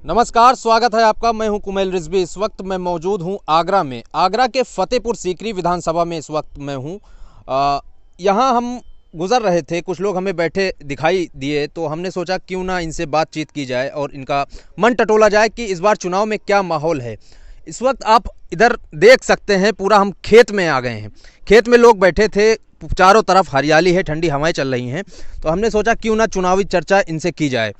नमस्कार, स्वागत है आपका। मैं हूं कुमैल रिजवी। इस वक्त मैं मौजूद हूं आगरा में। आगरा के फतेहपुर सीकरी विधानसभा में इस वक्त मैं हूं। यहां हम गुजर रहे थे, कुछ लोग हमें बैठे दिखाई दिए, तो हमने सोचा क्यों ना इनसे बातचीत की जाए और इनका मन टटोला जाए कि इस बार चुनाव में क्या माहौल है। इस वक्त आप इधर देख सकते हैं, पूरा हम खेत में आ गए हैं। खेत में लोग बैठे थे, चारों तरफ हरियाली है, ठंडी हवाएं चल रही हैं, तो हमने सोचा क्यों ना चुनावी चर्चा इनसे की जाए।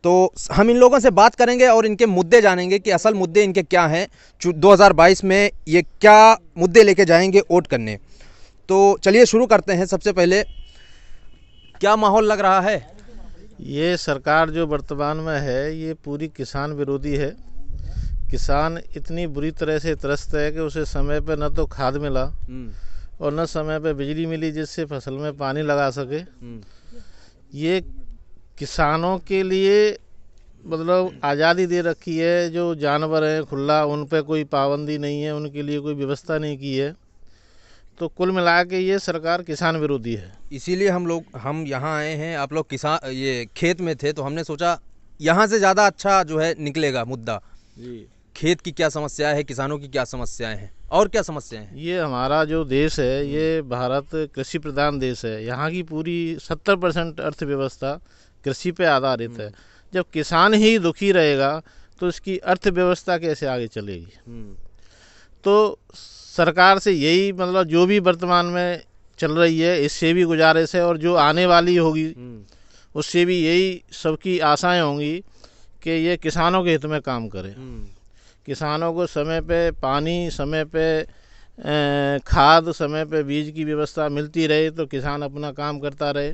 तो हम इन लोगों से बात करेंगे और इनके मुद्दे जानेंगे कि असल मुद्दे इनके क्या हैं, 2022 में ये क्या मुद्दे लेके जाएंगे वोट करने। तो चलिए शुरू करते हैं। सबसे पहले क्या माहौल लग रहा है? ये सरकार जो वर्तमान में है ये पूरी किसान विरोधी है। किसान इतनी बुरी तरह से त्रस्त है कि उसे समय पर न तो खाद मिला और न समय पर बिजली मिली जिससे फसल में पानी लगा सके। ये किसानों के लिए मतलब आज़ादी दे रखी है। जो जानवर हैं खुला, उन पर कोई पाबंदी नहीं है, उनके लिए कोई व्यवस्था नहीं की है। तो कुल मिला के ये सरकार किसान विरोधी है। इसीलिए हम यहाँ आए हैं। आप लोग किसान ये खेत में थे, तो हमने सोचा यहाँ से ज़्यादा अच्छा जो है निकलेगा मुद्दा। जी, खेत की क्या समस्या है, किसानों की क्या समस्याएं हैं और क्या समस्याएं हैं? ये हमारा जो देश है ये भारत कृषि प्रधान देश है। यहाँ की पूरी 70% अर्थव्यवस्था कृषि पे आधारित है। जब किसान ही दुखी रहेगा तो इसकी अर्थव्यवस्था कैसे आगे चलेगी? तो सरकार से यही मतलब जो भी वर्तमान में चल रही है इससे भी गुजारिश है और जो आने वाली होगी उससे भी यही सबकी आशाएं होंगी कि ये किसानों के हित में काम करे। किसानों को समय पे पानी, समय पे खाद, समय पे बीज की व्यवस्था मिलती रहे तो किसान अपना काम करता रहे,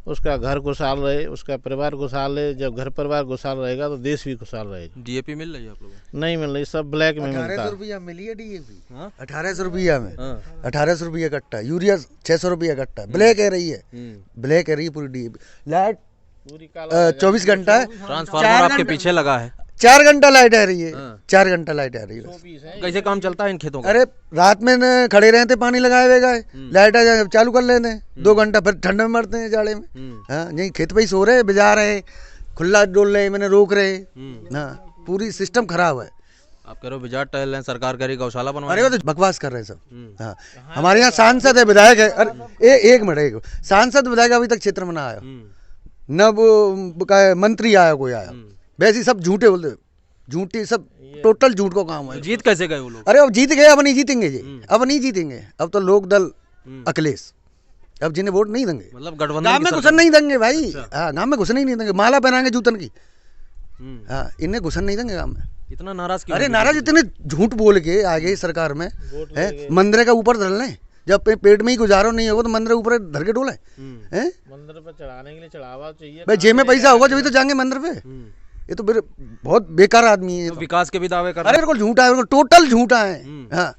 उसका घर खुशहाल रहे, उसका परिवार खुशहाल रहे। जब घर परिवार खुशहाल रहेगा तो देश भी खुशहाल रहेगा। डीएपी मिल रही है आप लोगों को? नहीं मिल रही, सब ब्लैक में मिलता है। 1800 रुपया मिली है डीएपी। 1800 रुपया में हाँ। 1800 रुपया कट्टा, यूरिया 600 रुपया कट्टा। ब्लैक है रही है, ब्लैक है रही है पूरी डीएपी। लाइट पूरी काला 24 घंटा है, ट्रांसफार्मर आपके पीछे लगा है। 4 घंटा लाइट आ रही है। 4 घंटा लाइट आ रही है। कैसे काम चलता है इन खेतों का? अरे रात में न खड़े रहते, पानी लगाए हुए गए, लाइट आ जाए चालू कर लेते हैं 2 घंटा, फिर ठंड में मरते हैं जाड़े में। हाँ, यही खेत पे ही सो रहे, बिजा रहे, खुला डोल रहे, मैंने रोक रहे। हाँ, पूरी सिस्टम खराब है। आप कह रहे हो बिजाट टहल रहे हैं, सरकार कह रही गौशाला बनवा। अरे वो तो बकवास कर रहे हैं सब। हाँ, हमारे यहाँ सांसद है, विधायक है। अरे एक मिनट, एक सांसद विधायक अभी तक क्षेत्र में ना आया, न वो मंत्री आया, कोई आया। वैसे ही सब झूठे बोलते, झूठी सब, टोटल झूठ को काम है। तो जीत कैसे गए वो लोग? अरे अब जीत गए, अब नहीं जीतेंगे जी, अब नहीं जीतेंगे। अब तो लोक दल अखिलेश, अब जिन्हें वोट नहीं देंगे, मतलब गठबंधन गाँव की में घुसन नहीं देंगे भाई। हाँ, गाँव में घुसन ही नहीं देंगे, माला पहनाएंगे जूतन की। हाँ, इन्हें घुसन नहीं देंगे गाँव में। इतना नाराज क्यों? अरे नाराज इतने झूठ बोल के आगे सरकार में है, मंदिर का ऊपर धर लें। जब पेट में ही गुजारो नहीं होगा तो मंदिर ऊपर धर के डोले हैं। मंदिर पर चढ़ाने के लिए चढ़ावा चाहिए भाई, जेब में पैसा होगा जब तो जाएंगे मंदिर पे। ये तो बहुत बेकार आदमी है। तो विकास के भी दावे कर अरे बिल्कुल झूठा है, टोटल झूठा है। हाँ,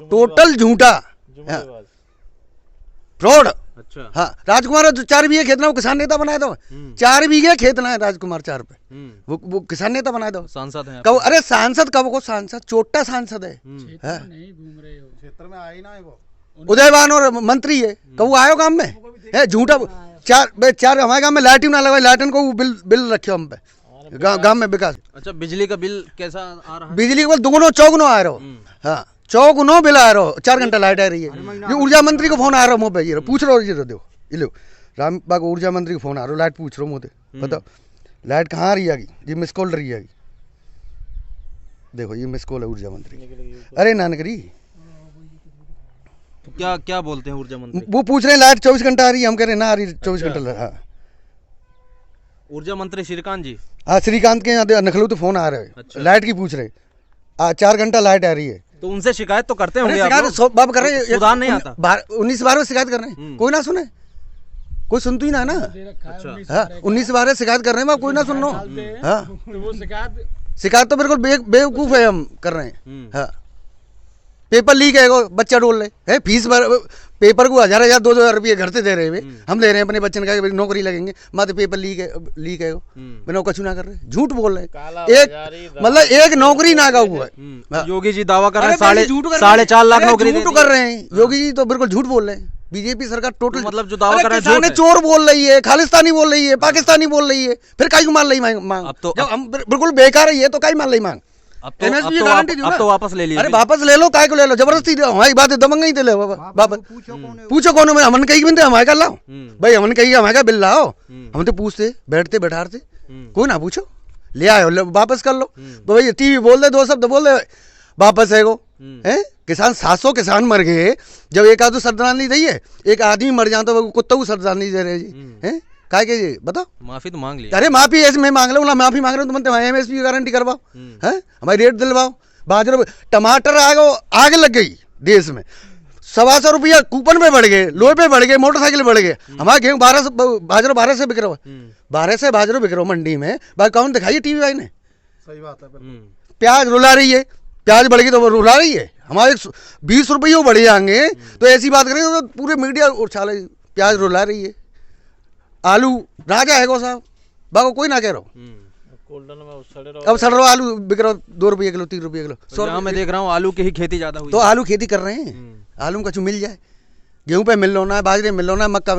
टोटल झूठा, फ्रॉड। अच्छा। हाँ, राजकुमार 4 बीघे खेत ना, वो किसान नेता बनाए दो। 4 बीघे खेत ना है राजकुमार 4 पे, वो किसान नेता बनाए दो। सांसद हैं कब? अरे सांसद कब को? सांसद छोटा सांसद है। क्षेत्र में आई ना है वो। उदयवान और मंत्री है, कब आयो काम में है? झूठा। 4 हमारे गांव में लाइट ना लगाई, लाइटन को बिल रखे हम पे गांव में विकास। अच्छा, बिजली का बिल कैसा आ रहा है? बिजली के बिल 2 चौगुनो आ रहा हो। हाँ, 4 बिल आ रहा हो, 4 घंटा लाइट आ रही है। ये ऊर्जा मंत्री को फोन आ रहा हो मुँह पे, ये पूछ रहा हो, ये दो ये लो, राम बाग ऊर्जा मंत्री को फोन आ रहा हो, लाइट पूछ रहा हो मुँह पे, बताओ लाइट कहाँ आ रही है? ये मिस कॉल रही है, देखो ये मिस कॉल है ऊर्जा मंत्री। अरे नानकरी, तो क्या बोलते हैं ऊर्जा मंत्री? वो पूछ रहे हैं लाइट 24 घंटा आ रही है, हम कह रहे हैं ना आ रही 24 घंटा। हाँ, ऊर्जा मंत्री श्रीकांत जी। हाँ, श्रीकांत के यहाँ नखलू तो फोन आ रहे हैं। अच्छा। लाइट की पूछ रहे, 4 घंटा लाइट आ रही है। तो उनसे शिकायत तो करते होंगे आप शिकायत लोग? बाब कर रहे हैं, सुधार नहीं आता। 19-12 शिकायत कर रहे हैं, कोई ना सुने, कोई सुनती ही ना। अच्छा। हाँ, 19-12 शिकायत कर रहे हैं, कोई ना सुन लो। हाँ, शिकायत तो बिल्कुल बेवकूफ है, हम कर रहे हैं। हाँ, पेपर लीक है, बच्चा डोल रहे है, फीस पेपर को 1000 2,000 रुपये घर से दे रहे हैं, हम दे रहे हैं अपने बच्चे ने कहा नौकरी लगेंगे, मात्र पेपर लीक है बिना कछु ना कर रहे, झूठ बोल रहे हैं। एक मतलब एक नौकरी ना का हुआ है। योगी जी दावा कर रहे हैं 4.5 लाख नौकरी झूठ कर रहे हैं। योगी जी तो बिल्कुल झूठ बोल रहे हैं। बीजेपी सरकार टोटल मतलब जो दावा कर रहे हैं झूठ किसान है। चोर बोल रही है, खालिस्तानी बोल रही है, पाकिस्तानी बोल रही है, फिर काई को मान रही मांग। अब तो- जब हम बिल्कुल बेकार है ये तो काई मान रही मांग। अब तो MSP अब गारंटी दो अब ना। तो वापस ले लिए अरे वापस ले लो, काय को ले लो, जबरदस्ती हमारी बात दमंग नहीं ले वापस। पूछो कौन है, हमने कही बिनते हमारे का लाओ भाई, हमने कही हमारे का बिल लाओ, हम तो पूछते बैठते बैठाते, कोई ना पूछो, ले आयो वापस कर लो। तो भाई टीवी बोल दे, 2 शब्द बोल दे, वापस है वो है। किसान 700 किसान मर गए, जब एक आध श्रद्धांजलि दी है, एक आदमी मर जाए तो कुत्ता को श्रद्धांजलि दे रहे जी है, काय के जी बताओ। माफी तो मांग लिया। अरे माफी ऐसे मैं मांग लो ना, माफी मांग रहे हो तुम MSP की गारंटी करवाओ है, हमारी रेट दिलवाओ। बाजरे टमाटर आग लग गई देश में, 125 रुपया कूपन पे बढ़ गए, लोहे पे बढ़ गए, मोटरसाइकिल बढ़ गए। हमारा गेहूँ 12 बाजरा 12 से बिक रहा है, 12 से बाजरा बिक रहा है मंडी में। भाई अकाउंट दिखाइए टीवी भाई ने। सही बात है। प्याज रुला रही है, प्याज बढ़ गई तो वो रुला रही है, हमारे 20 रुपये बढ़ जाएंगे तो ऐसी बात करें तो पूरे मीडिया उछाले, प्याज रुला रही है। आलू राजा है गो साहब, बाको कोई ना कह रहा हूँ, अब सड़ रहा आलू बिक रहा 2 रुपये किलो, 3 रुपये किलो। तो यहाँ मैं देख रहा हूँ आलू की ही खेती ज्यादा हुई तो आलू खेती कर रहे हैं, आलू में कछु मिल जाए, गेहूं पे मिल लो ना, बाजरे मिल लो ना, मक्का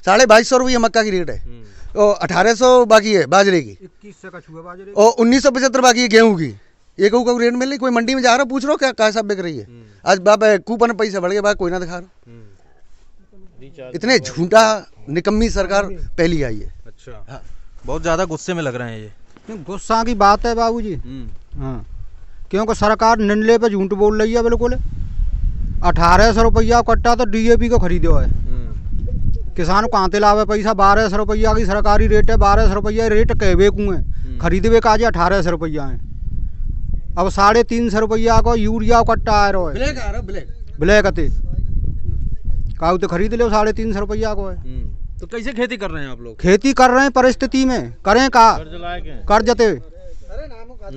250 रुपये मक्का की रेट है, और 1800 बाकी है बाजरे की, 2100 का छुआ बाजरे, और 1975 बाकी है गेहूं की। एक को रेट मिल रही, कोई मंडी में जा रहा पूछ रहा क्या कैसा बिक रही है। आज बाबा कूपन पैसा बढ़ गया, बाबा कोई ना दिखा रहा। इतने झूठा निकम्मी सरकार पहली आई है। अच्छा हाँ। बहुत ज्यादा गुस्से में लग रहे हैं ये। गुस्सा की बात है बाबूजी। हाँ, क्योंकि सरकार निन्ले पे झूठ बोल रही है बिल्कुल। 1800 रुपया कट्टा तो DAP को खरीदो है, किसान को कहाँ लावे पैसा। 1200 रुपया की सरकारी रेट है, 1200 रुपया रेट कहवे को है, खरीदवे का आज 1800 रुपया है। अब 350 रुपया को यूरिया कट्टा आ रहा है, ब्लैक आ रहा, ब्लैक अते काऊ तो खरीद लो 350 रुपया को है। तो कैसे खेती कर रहे हैं आप लोग? खेती कर रहे हैं, परिस्थिति में करें का, कर जते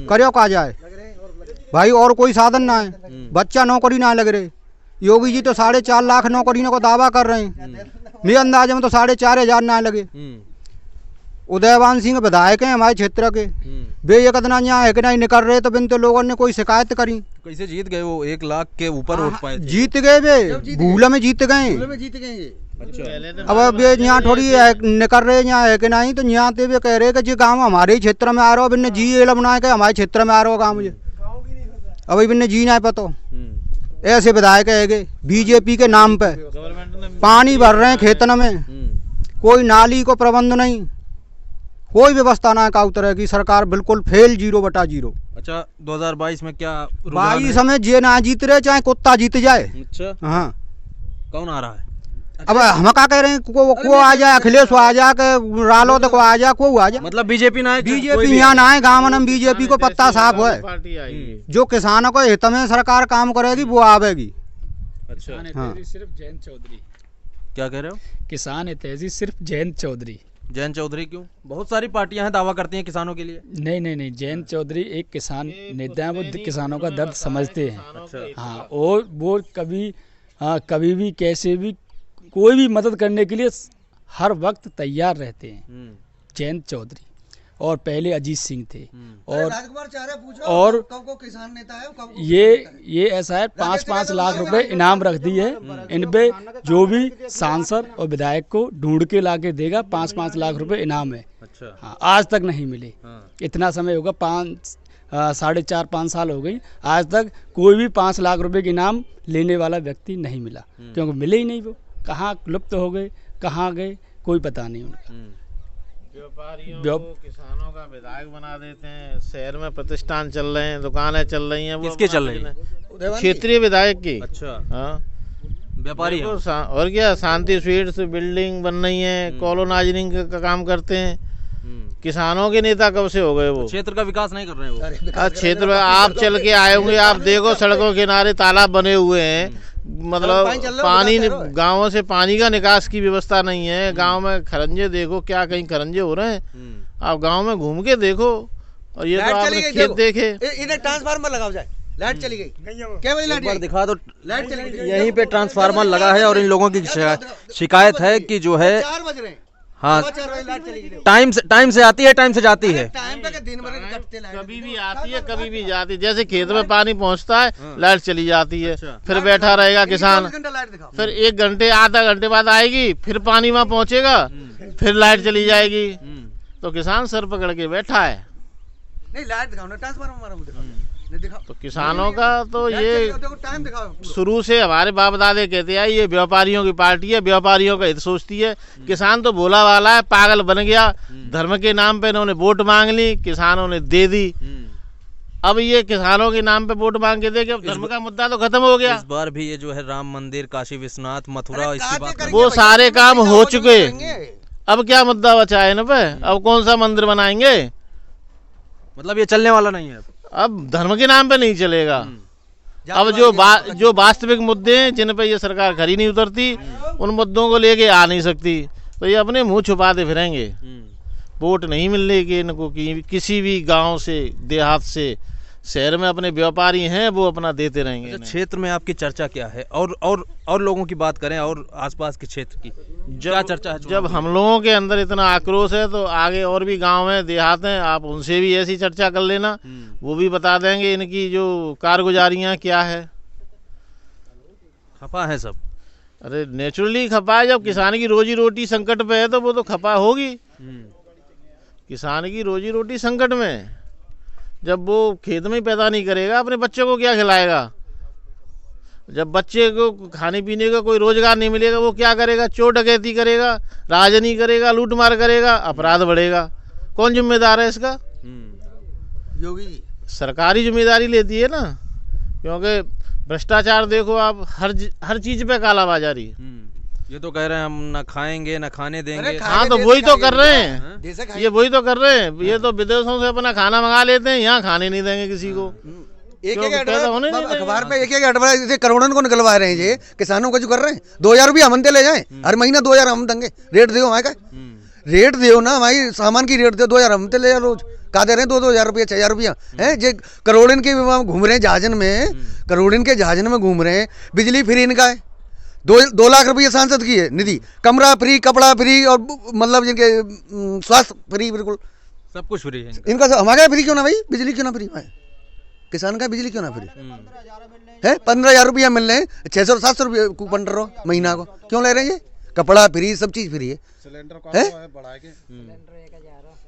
करो का जाए भाई, और कोई साधन ना है। बच्चा नौकरी ना लग रहे, योगी जी तो 4.5 लाख नौकरी को दावा कर रहे हैं, मेरे अंदाजे में तो 4,500 ना लगे। उदयवान सिंह विधायक हैं हमारे क्षेत्र के, वे एक दिन यहाँ है कि नहीं निकल रहे, तो बिन तो लोगों ने कोई शिकायत करी। कैसे जीत गए वो? 1 लाख के ऊपर वोट पाए थे। जीत गए वे, भूल में जीत गए। जीत गए ये। अब वे यहाँ थोड़ी निकल रहे यहाँ है कि नहीं, तो यहाँ ते वे कह रहे कि जी गाँव हमारे ही क्षेत्र में आ रहा हो, बिन्ने जी एल बना के हमारे क्षेत्र में आ रहा हो गाँव मुझे, अब बिन्ने जी ना पता। ऐसे विधायक है BJP के नाम पे, पानी भर रहे हैं खेतन में, कोई नाली को प्रबंध नहीं, कोई व्यवस्था ना का उतर की सरकार बिल्कुल फेल, 0/0। अच्छा 2022 में क्या 22 में जे ना जीत रहे, चाहे कुत्ता जीत जाए। अच्छा हाँ, कौन आ रहा है? अब हम क्या कह रहे हैं, को आ जाए, अखिलेश आ जाए, के रालोद को आ जाए, को आ जाए, मतलब बीजेपी ना है? BJP यहाँ ना है, गाँव में BJP को पत्ता साफ है। जो किसानों को हित में सरकार काम करेगी वो आवेगी। अच्छा हाँ। सिर्फ जयंत चौधरी, क्या कह रहे हो? किसान हितैषी सिर्फ जयंत चौधरी। जयंत चौधरी क्यों? बहुत सारी पार्टियां हैं दावा करती हैं किसानों के लिए। नहीं, जयंत चौधरी एक किसान नेता है, वो किसानों का दर्द समझते हैं। अच्छा। हाँ, और वो कभी भी कैसे भी कोई भी मदद करने के लिए हर वक्त तैयार रहते हैं, जयंत चौधरी। और पहले अजीत सिंह थे, और किसान नेता है, ये ऐसा है, 5-5 लाख रुपए इनाम रख दी है इन पे, जो भी सांसद और विधायक को ढूंढ के ला के देगा 5-5 लाख रुपए इनाम है। अच्छा। हाँ, आज तक नहीं मिले। इतना समय होगा, 4.5-5 साल हो गई, आज तक कोई भी 5 लाख रुपए के इनाम लेने वाला व्यक्ति नहीं मिला, क्योंकि मिले ही नहीं। वो कहाँ लुप्त हो गए, कहाँ गए, कोई पता नहीं उनका। व्यापारियों को किसानों का विधायक बना देते हैं, शहर में प्रतिष्ठान चल रहे हैं, दुकानें चल रही हैं, वो किसके चल रही हैं? क्षेत्रीय विधायक की। अच्छा। हाँ, व्यापारी हैं। और क्या, शांति स्वीट्स बिल्डिंग बन रही है, कॉलोनाइजिंग का काम करते हैं। किसानों के नेता कब से हो गए वो? क्षेत्र का विकास नहीं कर रहे हैं वो। क्षेत्र में आप चल के आए होंगे, आप देखो सड़कों के किनारे तालाब बने हुए हैं, मतलब पानी गांवों से पानी का निकास की व्यवस्था नहीं है। गांव में खरंजे देखो, क्या कहीं खरंजे हो रहे हैं, आप गांव में घूम के देखो। और ये तो आपने खेत देखे, इन्हें ट्रांसफार्मर लगाओ जाए, लाइट चली गई, क्या बजे लाइट दिखा दो, लाइट चली गई, यहीं पे ट्रांसफार्मर लगा है और इन लोगों की शिकायत है कि जो है 4 बज रहे हैं। हाँ, टाइम से आती है, टाइम से जाती है। कभी भी आती है, कभी भी जाती है। जैसे खेत में पानी पहुंचता है, लाइट चली जाती है। फिर बैठा रहेगा किसान, फिर 1 घंटे आधा घंटे बाद आएगी, फिर पानी वहां पहुंचेगा, फिर लाइट चली जाएगी। तो किसान सर पकड़ के बैठा है। नहीं, लाइट दिखाओ ना, ट्रांसफार्मर दिखाओ। तो किसानों का तो ये शुरू से हमारे बाप दादे कहते हैं, ये व्यापारियों की पार्टी है, व्यापारियों का हित सोचती है। किसान तो भोला वाला है, पागल बन गया। धर्म के नाम पे इन्होंने वोट मांग ली, किसानों ने दे दी। अब ये किसानों के नाम पे वोट मांग के दे के धर्म का मुद्दा तो खत्म हो गया। इस बार भी ये जो है राम मंदिर, काशी विश्वनाथ, मथुरा, इसकी बात वो सारे काम हो चुके। अब क्या मुद्दा बचा है इन पे? अब कौन सा मंदिर बनाएंगे? मतलब ये चलने वाला नहीं है। अब धर्म के नाम पे नहीं चलेगा। अब जो वास्तविक मुद्दे हैं, जिन पे ये सरकार खरी नहीं उतरती, उन मुद्दों को लेके आ नहीं सकती, तो ये अपने मुंह छुपाते फिरेंगे। वोट नहीं मिलने की इनको किसी भी गांव से, देहात से, शहर में अपने व्यापारी हैं, वो अपना देते रहेंगे। अच्छा, क्षेत्र में आपकी चर्चा क्या है? और लोगों की बात करें, और आसपास के क्षेत्र की क्या चर्चा है? जब हम लोगों के अंदर इतना आक्रोश है, तो आगे और भी गांव हैं, देहात हैं, आप उनसे भी ऐसी चर्चा कर लेना, वो भी बता देंगे इनकी जो कारगुजारियां क्या है। खपा है सब। अरे नेचुरली खपा है। जब किसान की रोजी रोटी संकट पे है, तो वो तो खपा होगी। किसान की रोजी रोटी संकट में है। जब वो खेत में ही पैदा नहीं करेगा, अपने बच्चों को क्या खिलाएगा? जब बच्चे को खाने पीने का कोई रोजगार नहीं मिलेगा, वो क्या करेगा? चोर डकैती करेगा, राजनी करेगा, लूटमार करेगा, अपराध बढ़ेगा। कौन जिम्मेदार है इसका? योगी जी। सरकारी जिम्मेदारी लेती है ना, क्योंकि भ्रष्टाचार देखो आप, हर चीज पे कालाबाजारी। ये तो कह रहे हैं हम ना खाएंगे ना खाने देंगे। हाँ, तो वही तो कर रहे हैं, ये वही तो कर रहे हैं। ये तो विदेशों से अपना खाना मंगा लेते हैं, यहाँ खाने नहीं देंगे किसी को। अखबार पे एक एडवर्टाइज करोड़ों को निकलवा रहे हैं, ये किसानों को जो कर रहे हैं। 2000 रुपया हम ले जाए, हर महीना 2000 हम देंगे। रेट दो हमारे का, रेट दो ना, हमारी सामान की रेट दो, 2000 हम ले जाए रोज। का दे रहे हैं 2-2 रुपया, 6000 रुपया है। जे करोड़न के घूम रहे हैं जहाजन में, करोड़न के जहाजन में घूम रहे हैं। बिजली फ्री इनका है, 2 लाख रुपये सांसद की है निधि। कमरा फ्री, कपड़ा फ्री, और मतलब जिनके स्वास्थ्य फ्री, बिल्कुल सब कुछ फ्री है इनका। हमारा फ्री क्यों ना भाई? बिजली क्यों ना फ्री है? किसान का बिजली क्यों ना फ्री है? 15,000 रुपया मिल रहे हैं, 600-700 रुपये कूपन रहो महीना को। क्यों ले रहे हैं? ये कपड़ा फ्री, सब चीज फ्री है। सिलेंडर है बढ़ा के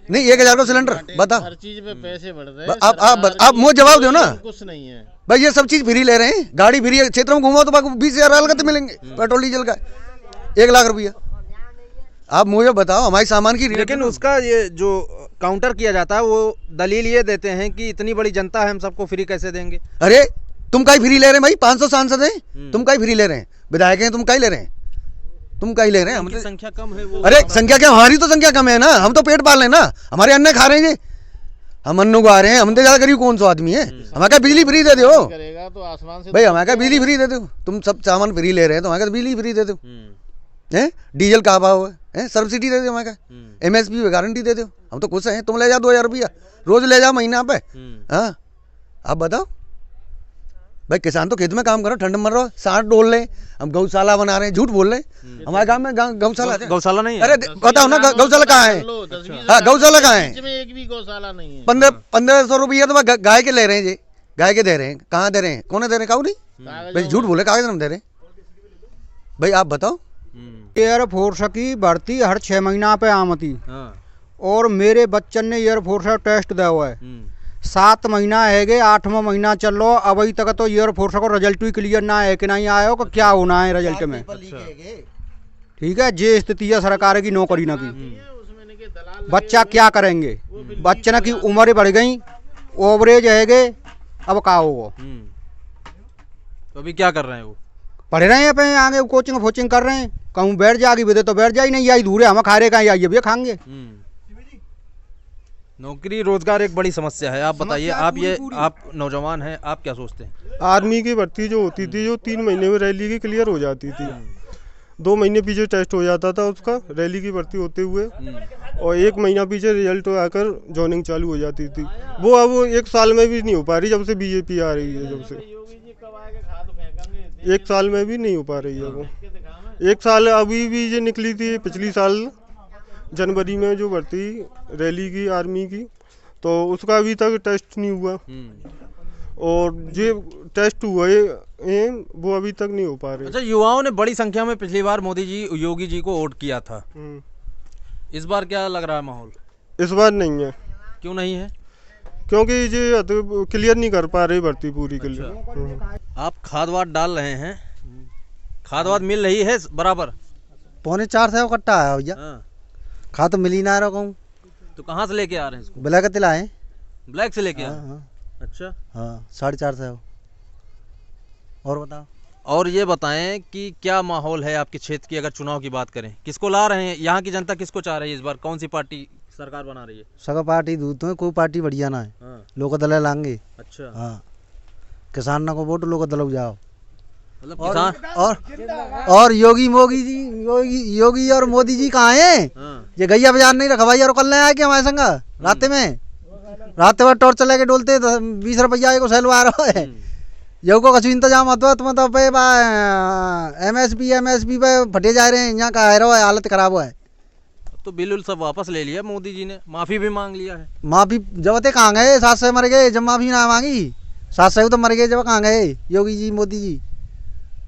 नहीं, 1000 का सिलेंडर बता। हर चीज पे पैसे बढ़ रहे हैं। आप मुझे जवाब दो ना। कुछ नहीं है भाई, ये सब चीज फ्री ले रहे हैं। गाड़ी फ्री है, क्षेत्र में घूमो तो 20,000 अलग मिलेंगे पेट्रोल डीजल का, 1 लाख रुपया। आप मुझे बताओ, हमारी सामान की। लेकिन उसका ये जो काउंटर किया जाता है, वो दलील ये देते हैं कि इतनी बड़ी जनता है, हम सबको फ्री कैसे देंगे? अरे तुम कहीं फ्री ले रहे हैं भाई? 500 सांसद हैं, तुम कहीं फ्री ले रहे हैं? विधायक हैं, तुम कहीं ले रहे हैं? तुम कहीं ले रहे हैं? उनकी संख्या कम है वो। अरे संख्या क्या, हमारी तो संख्या कम है ना। हम तो पेट पाल रहे हैं ना, हमारे अन्न खा रहे हैं जी। हम अन्न उगा रहे हैं, हम तो ज्यादा गरीब कौन सा आदमी है? हमारे बिजली फ्री दे दो तो आसमान से भाई, हमारे बिजली फ्री दे दो। तुम सब सामान फ्री ले रहे हैं, तो हमारे बिजली फ्री दे दो। है डीजल का भाव है, सब्सिडी दे दो हमारे का, MSP गारंटी दे दो। हम तो खुश हैं। तुम ले जाओ 2000 रुपया रोज ले जाओ महीना पे। हाँ, आप बताओ भाई, किसान तो खेत में काम करो, ठंड में रहो, सांड डोल ले। हम गौशाला बना रहे हैं, झूठ बोल रहे हैं। हमारे गांव में गौशाला नहीं है। अरे बताओ ना, गौशाला कहाँ है? हाँ, गौशाला कहाँ है? एक भी गौशाला नहीं है। 1500 रुपया तो गाय के ले रहे हैं जी, गाय के दे रहे हैं। कहाँ दे रहे हैं? कौन दे रहे हैं? काऊ नहीं भाई, झूठ बोले, कागज हम दे रहे हैं भाई। आप बताओ। एयरफोर्स की भर्ती हर 6 महीना पे आमती, और मेरे बच्चन ने एयरफोर्स का टेस्ट दिया हुआ है। 7 महीना है गए, 8वां महीना चल रहा, अभी तक तो एयरफोर्स को रिजल्ट ही क्लियर ना है कि नहीं आया हो, क्या होना है रिजल्ट में। ठीक है, ये स्थिति है सरकार की नौकरी न की। बच्चा क्या करेंगे? बच्चन की उम्र बढ़ गई, ओवरेज है गए, अब क्या होगा? तो अभी क्या कर रहे हैं वो? पढ़ रहे हैं अपने आगे, कोचिंग फोचिंग कर रहे हैं। कहूँ बैठ जाएगी बेदे तो बैठ जाए, नहीं आई दूर है, हम खा रहे कहीं आइए भैया खाएंगे। नौकरी रोजगार एक बड़ी समस्या है। आप बताइए, आप नौजवान हैं, आप क्या सोचते हैं? आर्मी की भर्ती जो होती थी, जो 3 महीने में रैली की क्लियर हो जाती थी, 2 महीने पीछे टेस्ट हो जाता था उसका रैली की भर्ती होते हुए, और 1 महीना पीछे रिजल्ट आकर जॉइनिंग चालू हो जाती थी। वो अब 1 साल में भी नहीं हो पा रही, जब से बीजेपी आ रही है। जब से 1 साल में भी नहीं हो पा रही है वो। 1 साल अभी भी ये निकली थी पिछली साल, जनवरी में जो भर्ती रैली की आर्मी की, तो उसका अभी तक टेस्ट नहीं हुआ, और जो टेस्ट हुए हैं वो अभी तक नहीं हो पा रहे। अच्छा, युवाओं ने बड़ी संख्या में पिछली बार मोदी जी योगी जी को वोट किया था, इस बार क्या लग रहा है माहौल? इस बार नहीं है। क्यों नहीं है? क्योंकि ये तो क्लियर नहीं कर पा रहे भर्ती पूरी के लिए। आप खाद वाद डाल रहे हैं, खाद वाद मिल रही है बराबर? 450 कट्टा है भैया, हाँ। खा तो मिल ही ना रहा कहूँ। तो कहाँ से लेके आ रहे हैं इसको? ब्लैक तिलाए। ब्लैक से लेके आ रहे हैं? हाँ अच्छा, हाँ 450। और बताओ। और ये बताएं कि क्या माहौल है आपके क्षेत्र की, अगर चुनाव की बात करें, किसको ला रहे हैं? यहाँ की जनता किसको चाह रही है इस बार? कौन सी पार्टी सरकार बना रही है? सगा पार्टी दूध है, कोई पार्टी बढ़िया ना है। हाँ। लोग दल लाएंगे। अच्छा, हाँ, किसान ना को वोट लोग दल जाओ। मतलब किसान और योगी योगी और मोदी जी कहाँ हैं? हाँ। ये गैया बाजार नहीं रखा भाई, और कल नहीं आए क्या हमारे संग रात में? रात में टॉर्च लेके डोलते 20 रुपया को सेल आ रहा है। यो को कछु इंतजाम होता तुम तो पे एमएसपी पे फटे जा रहे हैं, यहाँ का है हालत खराब हुआ है। तो बिल सब वापस ले लिया मोदी जी ने, माफी भी मांग लिया है। माफी जब ते कहाँ गए? 700 मर गए जब माफी ना मांगी। 700 तो मर गए जब कहाँ गए योगी जी मोदी जी?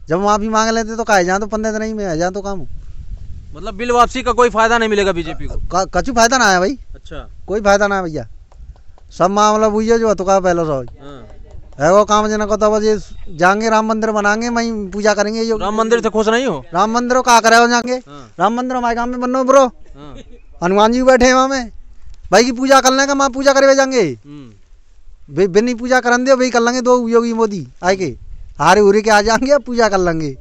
जब माफी मांग लेते तो कहे जहाँ तो 15 दिन ही में है जहाँ तो काम। मतलब बिल वापसी का कोई फायदा नहीं मिलेगा बीजेपी को? कछु फायदा ना है भाई। अच्छा, कोई फायदा ना है भैया, सब मामला बुझे जो तो का पहले सो है वो काम जना को, तब ये जाएंगे राम मंदिर बनाएंगे, वहीं पूजा करेंगे। यो राम मंदिर से खुश नहीं हो? राम मंदिर का करे हो जाएंगे? राम मंदिर हमारे गाँव में बनो ब्रो, हनुमान जी बैठे हैं वहाँ में, भाई की पूजा कर लेंगे, वहाँ पूजा करे जाएंगे। बिन्नी पूजा करन दे भाई कर लेंगे, 2 योगी मोदी आए के हारे उरे के आ जाएंगे, पूजा कर लेंगे।